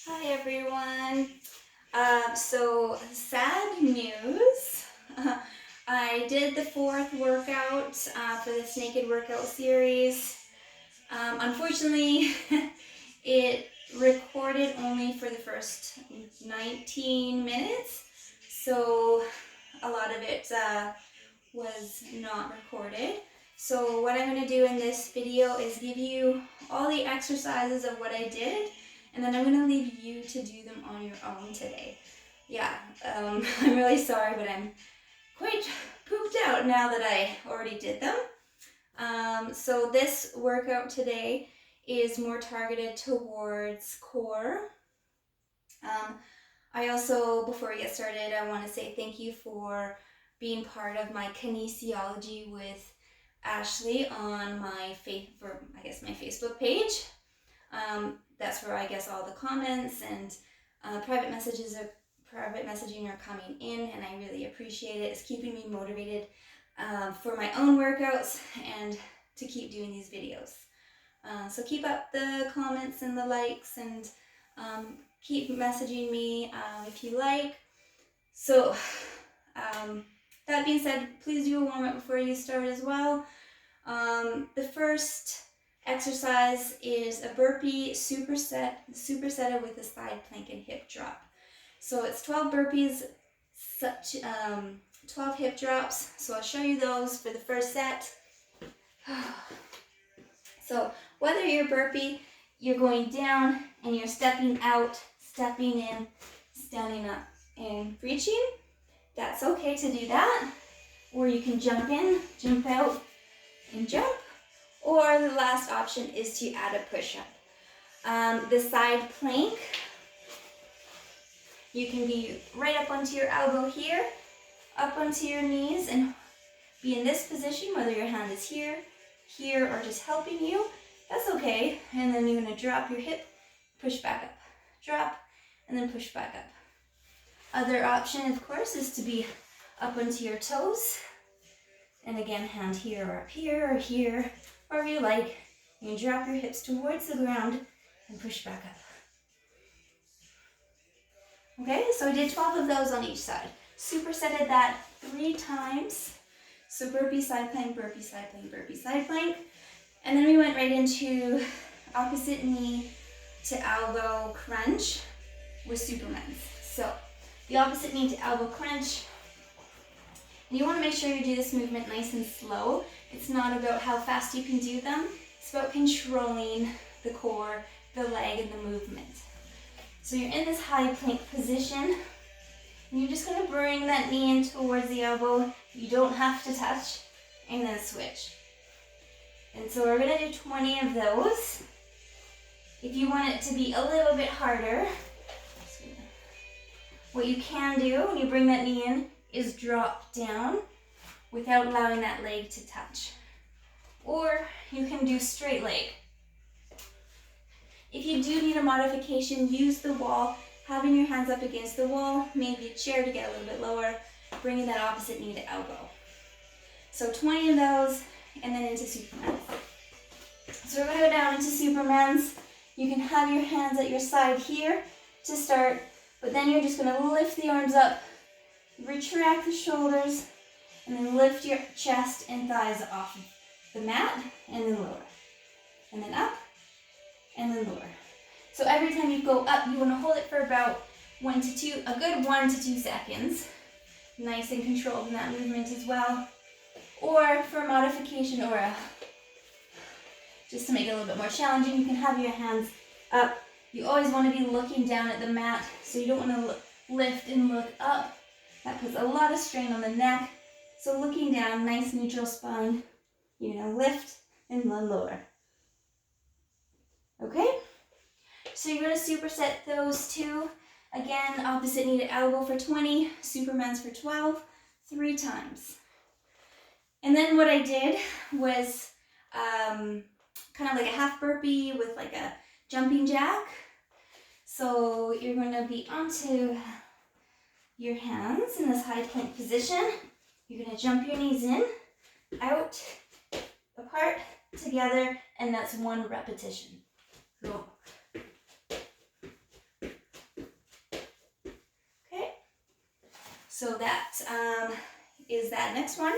Hi everyone. So sad news. I did the fourth workout for this naked workout series. Unfortunately, it recorded only for the first 19 minutes, so a lot of it was not recorded. So what I'm going to do in this video is give you all the exercises of what I did, and then I'm going to leave you to do them on your own today. Yeah, I'm really sorry, but I'm quite pooped out now that I already did them. So this workout today is more targeted towards core. I also, before we get started, I want to say thank you for being part of my kinesiology with Ashley on my my Facebook page. That's where I guess all the comments and private messaging are coming in, and I really appreciate it. It's keeping me motivated for my own workouts and to keep doing these videos. So keep up the comments and the likes, and keep messaging me if you like. So that being said, please do a warm-up before you start as well. The first exercise is a burpee superset with a side plank and hip drop. So it's 12 burpees, 12 hip drops. So I'll show you those for the first set. So whether you're burpee, you're going down and you're stepping out, stepping in, standing up and reaching, that's okay to do that. Or you can jump in, jump out, and jump. Or the last option is to add a push-up. The side plank, you can be right up onto your elbow here, up onto your knees, and be in this position, whether your hand is here, or just helping you. That's okay. And then you're going to drop your hip, push back up, drop, and then push back up. Other option, of course, is to be up onto your toes. And again, hand here or up here or here, wherever you like. You can drop your hips towards the ground and push back up. Okay, so I did 12 of those on each side. Supersetted that 3 times. So burpee, side plank, burpee, side plank, burpee, side plank. And then we went right into opposite knee to elbow crunch with Supermans. So the opposite knee to elbow crunch. And you want to make sure you do this movement nice and slow. It's not about how fast you can do them. It's about controlling the core, the leg, and the movement. So you're in this high plank position. And you're just going to bring that knee in towards the elbow. You don't have to touch. And then switch. And so we're going to do 20 of those. If you want it to be a little bit harder, what you can do when you bring that knee in is drop down without allowing that leg to touch. Or you can do straight leg. If you do need a modification, use the wall, having your hands up against the wall, maybe a chair to get a little bit lower, bringing that opposite knee to elbow. So 20 of those, and then into Supermans. So we're going to go down into Supermans. You can have your hands at your side here to start, but then you're just going to lift the arms up, retract the shoulders, and then lift your chest and thighs off of the mat, and then lower. And then up, and then lower. So every time you go up, you want to hold it for about a good 1 to 2 seconds. Nice and controlled in that movement as well. Or for a modification just to make it a little bit more challenging, you can have your hands up. You always want to be looking down at the mat, so you don't want to lift and look up. That puts a lot of strain on the neck. So looking down, nice neutral spine. You're going to lift and then lower. Okay? So you're going to superset those 2. Again, opposite knee to elbow for 20, Supermans for 12, 3 times. And then what I did was kind of like a half burpee with like a jumping jack. So you're going to be onto your hands in this high plank position. You're going to jump your knees in, out, apart, together, and that's 1 repetition. So So that is that next one.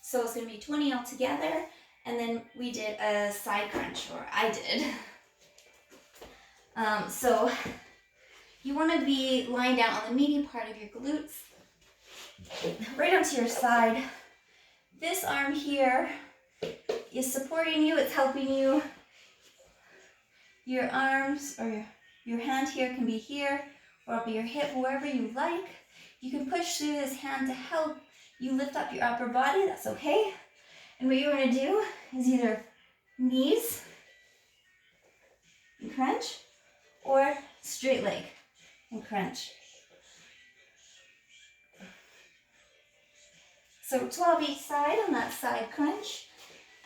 So it's going to be 20 altogether. And then we did a side crunch, or I did. So you want to be lying down on the meaty part of your glutes, right onto your side. This arm here is supporting you, it's helping you. Your arms or your hand here can be here or up your hip, wherever you like. You can push through this hand to help you lift up your upper body, that's okay. And what you want to do is either knees and crunch, or straight leg and crunch. So 12 each side on that side crunch.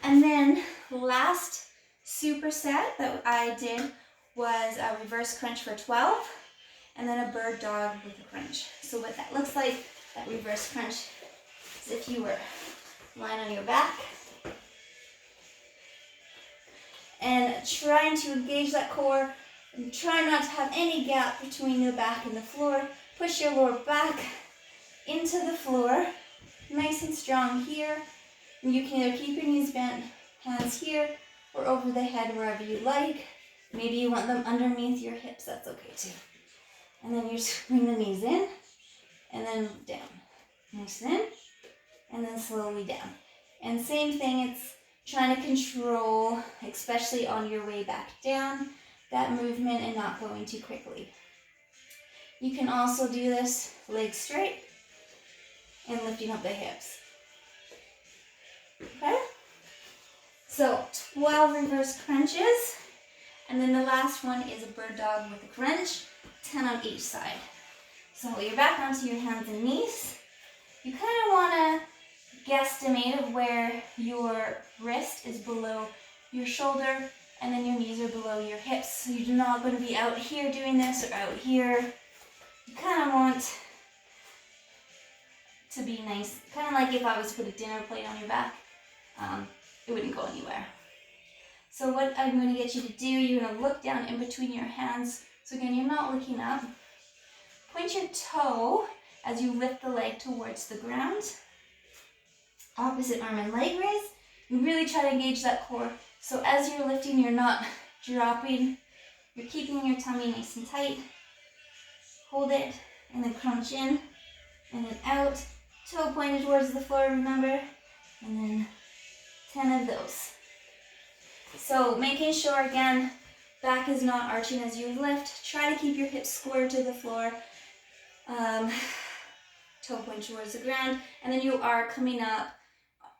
And then last superset that I did was a reverse crunch for 12, and then a bird dog with a crunch. So what that looks like, that reverse crunch, is if you were lying on your back and trying to engage that core, and try not to have any gap between the back and the floor. Push your lower back into the floor, nice and strong here. And you can either keep your knees bent, hands here, or over the head, wherever you like. Maybe you want them underneath your hips, that's okay too. And then you just bring the knees in, and then down. Nice in, and then slowly down. And same thing, it's trying to control, especially on your way back down, that movement and not going too quickly. You can also do this legs straight and lifting up the hips. Okay? So 12 reverse crunches, and then the last one is a bird dog with a crunch, 10 on each side. So you're back onto your hands and knees. You kind of want to guesstimate of where your wrist is below your shoulder, and then your knees are below your hips. So you're not going to be out here doing this or out here. You kind of want to be nice, kind of like if I was to put a dinner plate on your back, it wouldn't go anywhere. So what I'm going to get you to do, you're going to look down in between your hands. So again, you're not looking up. Point your toe as you lift the leg towards the ground. Opposite arm and leg raise. And really try to engage that core. So as you're lifting, you're not dropping. You're keeping your tummy nice and tight. Hold it, and then crunch in, and then out. Toe pointed towards the floor, remember? And then 10 of those. So making sure, again, back is not arching as you lift. Try to keep your hips square to the floor. Toe point towards the ground. And then you are coming up.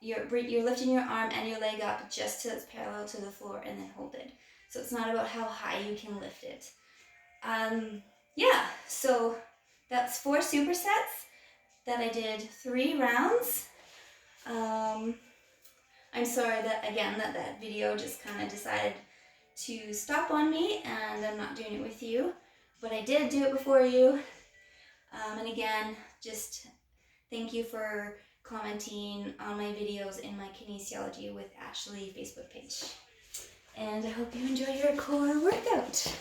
You're lifting your arm and your leg up just till it's parallel to the floor, and then hold it. So it's not about how high you can lift it. Yeah, so that's 4 supersets that I did 3 rounds. I'm sorry that, again, that video just kind of decided to stop on me, and I'm not doing it with you, but I did do it before you. And again, just thank you for commenting on my videos in my Kinesiology with Ashley Facebook page. And I hope you enjoy your core workout.